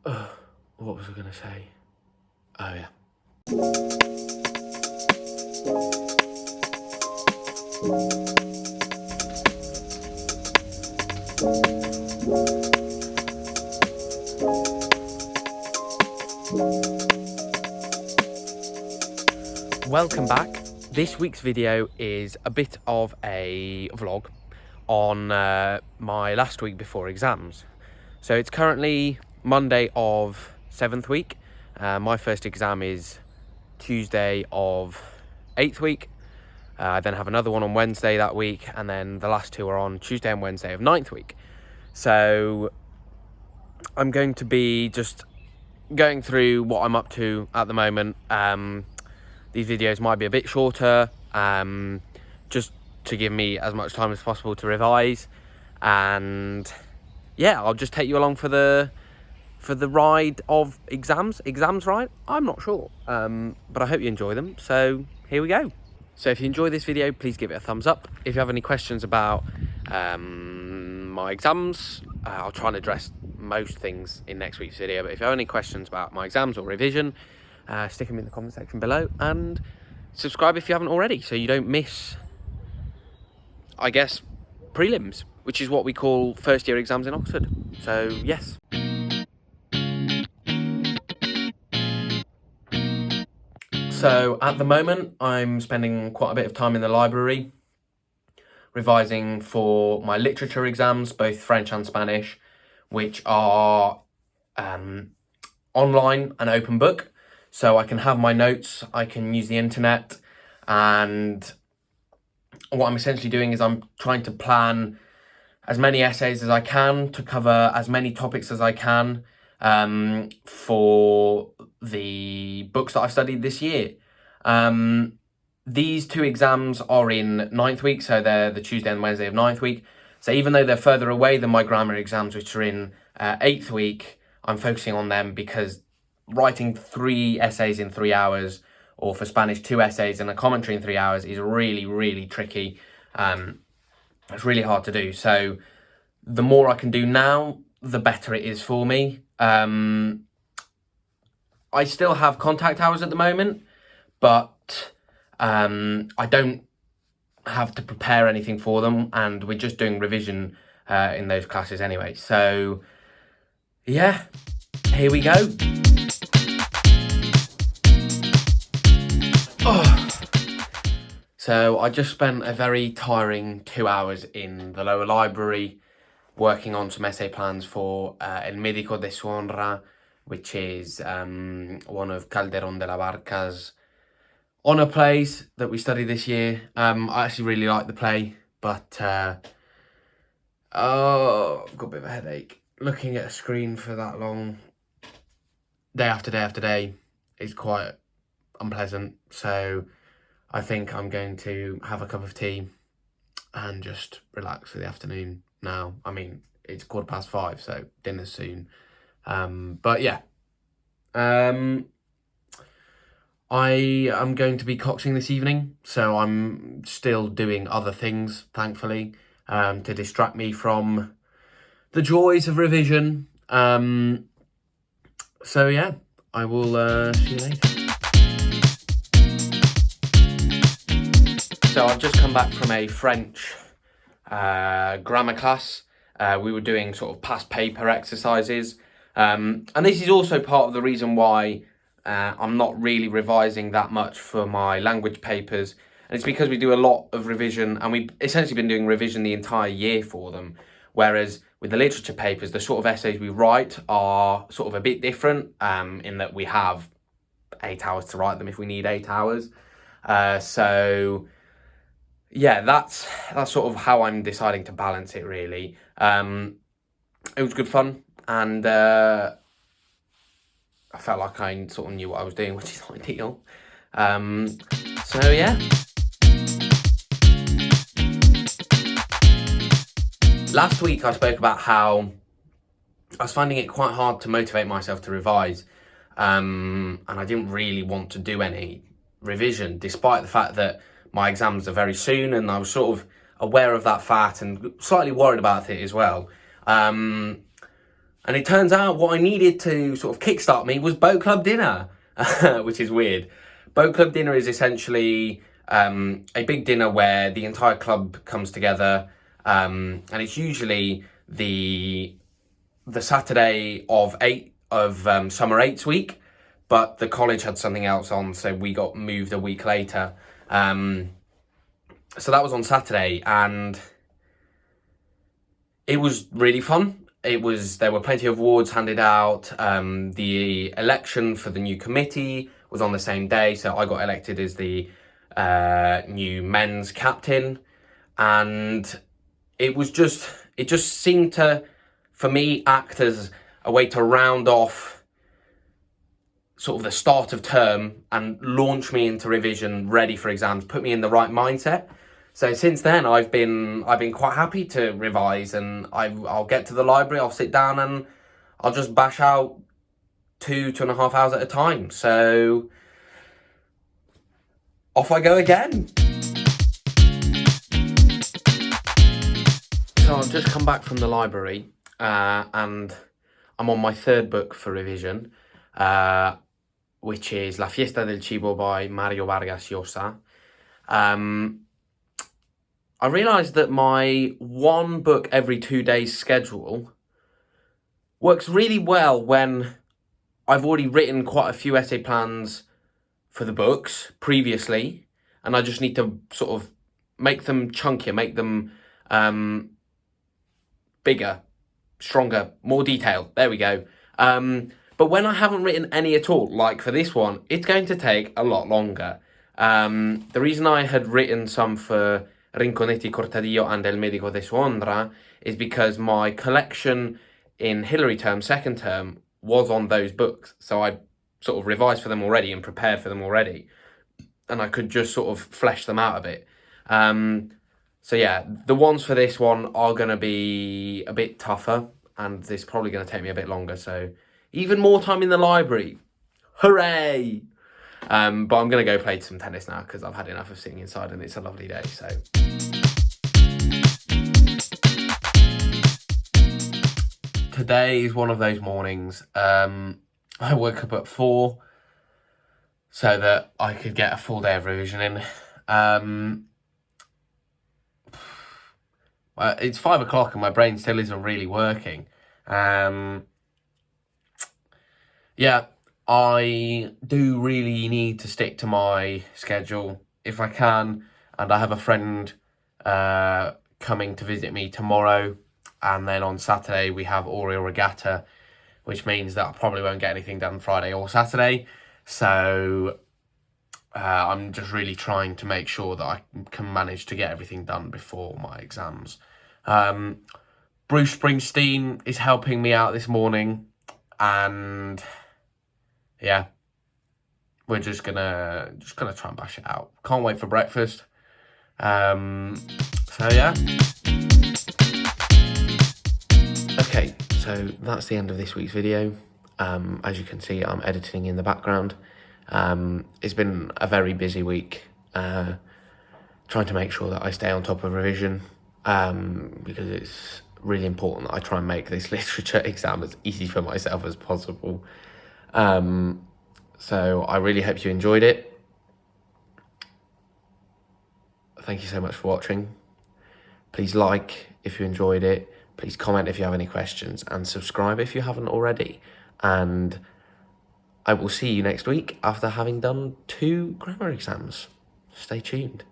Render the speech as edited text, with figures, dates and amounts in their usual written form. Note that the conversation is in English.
What was I going to say? Oh, yeah. Welcome back. This week's video is a bit of a vlog on my last week before exams. So it's currently Monday of 7th week. My first exam is Tuesday of 8th week. I then have another one on Wednesday that week, and then the last two are on Tuesday and Wednesday of 9th week. So I'm going to be just going through what I'm up to at the moment. These videos might be a bit shorter, just to give me as much time as possible to revise. And yeah, I'll just take you along for the ride of exams. Exams, right? I'm not sure, but I hope you enjoy them. So here we go. So if you enjoy this video, please give it a thumbs up. If you have any questions about my exams, I'll try and address most things in next week's video. But if you have any questions about my exams or revision, stick them in the comment section below, and subscribe if you haven't already, so you don't miss, I guess, prelims, which is what we call first year exams in Oxford. So yes. So at the moment, I'm spending quite a bit of time in the library, revising for my literature exams, both French and Spanish, which are online and open book. So I can have my notes, I can use the internet, and what I'm essentially doing is I'm trying to plan as many essays as I can to cover as many topics as I can for the books that I've studied this year. These two exams are in 9th week, so they're the Tuesday and Wednesday of 9th week. So even though they're further away than my grammar exams, which are in 8th week, I'm focusing on them because writing 3 essays in 3 hours, or for Spanish 2 essays and a commentary in 3 hours, is really, really tricky. It's really hard to do. So the more I can do now, the better it is for me. I still have contact hours at the moment, but I don't have to prepare anything for them, and we're just doing revision in those classes anyway. So yeah, here we go. So I just spent a very tiring 2 hours in the lower library working on some essay plans for El Médico de su Honra, which is one of Calderón de la Barca's honour plays that we studied this year. I actually really like the play, but I've got a bit of a headache. Looking at a screen for that long, day after day after day, is quite unpleasant. So I think I'm going to have a cup of tea and just relax for the afternoon now. I mean, it's 5:15, so dinner's soon. But yeah. I am going to be coxing this evening, so I'm still doing other things, thankfully, to distract me from the joys of revision. So yeah, I will see you later. So I've just come back from a French grammar class. We were doing sort of past paper exercises. And this is also part of the reason why I'm not really revising that much for my language papers. And it's because we do a lot of revision, and we've essentially been doing revision the entire year for them. Whereas with the literature papers, the sort of essays we write are sort of a bit different in that we have 8 hours to write them if we need 8 hours. So yeah, that's sort of how I'm deciding to balance it, really. It was good fun, and I felt like I sort of knew what I was doing, which is ideal. So yeah. Last week I spoke about how I was finding it quite hard to motivate myself to revise, and I didn't really want to do any revision, despite the fact that my exams are very soon, and I was sort of aware of that fact and slightly worried about it as well. And it turns out what I needed to sort of kickstart me was boat club dinner, which is weird. Boat club dinner is essentially a big dinner where the entire club comes together, and it's usually the Saturday of summer eights week, but the college had something else on, so we got moved a week later. So that was on Saturday, and it was really fun. There were plenty of awards handed out. The election for the new committee was on the same day, so I got elected as the new men's captain, and it just seemed to, for me, act as a way to round off sort of the start of term and launch me into revision, ready for exams, put me in the right mindset. So since then, I've been quite happy to revise, and I'll get to the library, I'll sit down, and I'll just bash out 2.5 hours at a time. So off I go again. So I've just come back from the library, and I'm on my third book for revision, which is La Fiesta del Cibo by Mario Vargas Llosa. I realised that my one book every 2 days schedule works really well when I've already written quite a few essay plans for the books previously, and I just need to sort of make them chunkier, make them bigger, stronger, more detailed. There we go. But when I haven't written any at all, like for this one, it's going to take a lot longer. The reason I had written some for Rinconetti, Cortadillo and El Medico de Suondra is because my collection in Hilary term, second term, was on those books. So I sort of revised for them already and prepared for them already. And I could just sort of flesh them out a bit. So yeah, the ones for this one are going to be a bit tougher, and this is probably going to take me a bit longer. So even more time in the library. Hooray! But I'm going to go play some tennis now because I've had enough of sitting inside and it's a lovely day. So today is one of those mornings. I woke up at 4 so that I could get a full day of revision in. It's 5 o'clock and my brain still isn't really working. Yeah, I do really need to stick to my schedule if I can, and I have a friend coming to visit me tomorrow, and then on Saturday we have Oriel Regatta, which means that I probably won't get anything done Friday or Saturday. So I'm just really trying to make sure that I can manage to get everything done before my exams. Bruce Springsteen is helping me out this morning, and yeah, we're just gonna try and bash it out. Can't wait for breakfast. So yeah. Okay, so that's the end of this week's video. As you can see, I'm editing in the background. It's been a very busy week, trying to make sure that I stay on top of revision, because it's really important that I try and make this literature exam as easy for myself as possible. So I really hope you enjoyed it. Thank you so much for watching. Please like if you enjoyed it. Please comment if you have any questions, and subscribe if you haven't already. And I will see you next week after having done 2 grammar exams. Stay tuned.